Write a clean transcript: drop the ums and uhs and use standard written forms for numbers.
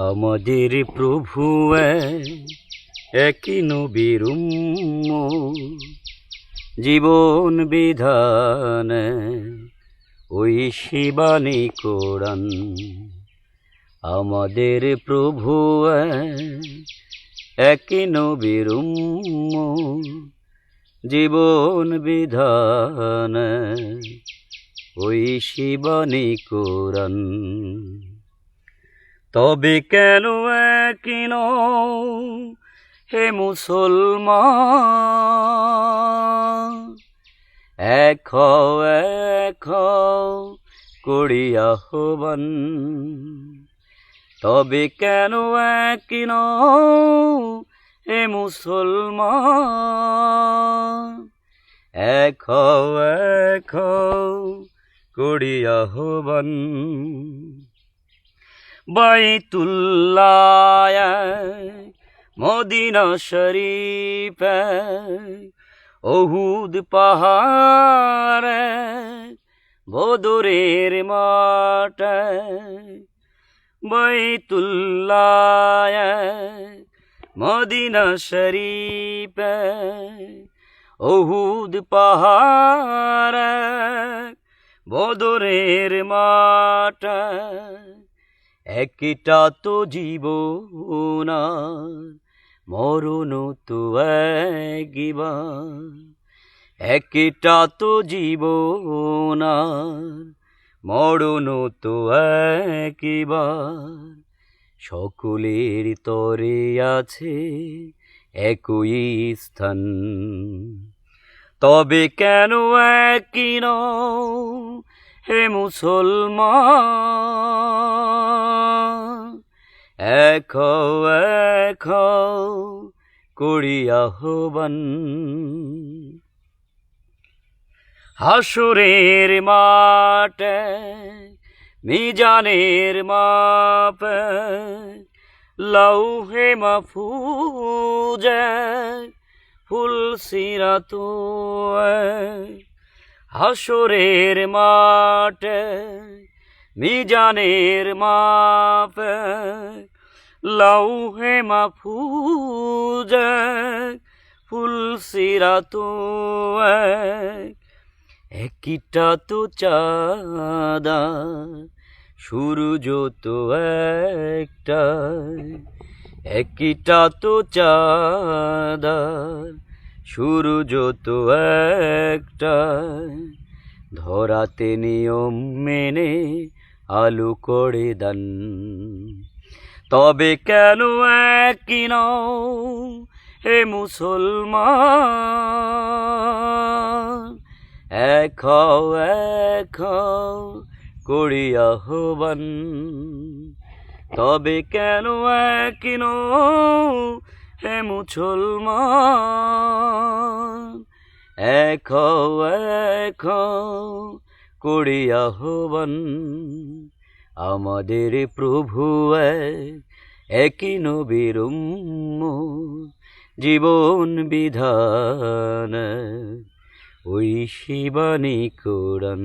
আমাদের প্রভু একই নবীর জীবন বিধান ওই শিবানী কোরআন। আমাদের প্রভু একই নবীর জীবন বিধান ওই শিবানী কোরআন। তবে কেন একই নও হে মুসলমান, এক করি আহ্বান। তবে কেন একই নও হে মুসলমান, এক করি আহ্বান। বাইতুল্লাহ মদিনা শরীফ উহুদ পাহাড় বদরের মাঠ। বাইতুল্লাহ মদিনা শরীফ উহুদ পাহাড় বদরের মাঠ। একটা তো জীবন মরণ তো একবার, একটা তো জীবন মরণ তো একবার। সকলের তরে আছে একই স্থান। তবে কেন একই নও হে মুসলমান, এক করি আহ্বান। হাসরের মাঠ মিজানের মাপ লৌহে মাহফুজ ফুল সিরাত। হাসরের মাঠ মিজানের মাপ লৌহে মাহফুজ ফুল সিরাত। একটা তো চাঁদা সূর্য তো একটা, একটা তো চাঁদা সূর্য তো একটা। ধরাতে নিয়ম মেনে আলো করে দান। তবে কেন একই নও হে মুসলমান, এক করি আহ্বান। তবে কেন একই নও হে মুসলমান, এক করি আহ্বান। আমাদের প্রভু একই নবীর জীবন বিধান ওই শিবানী কোরআন।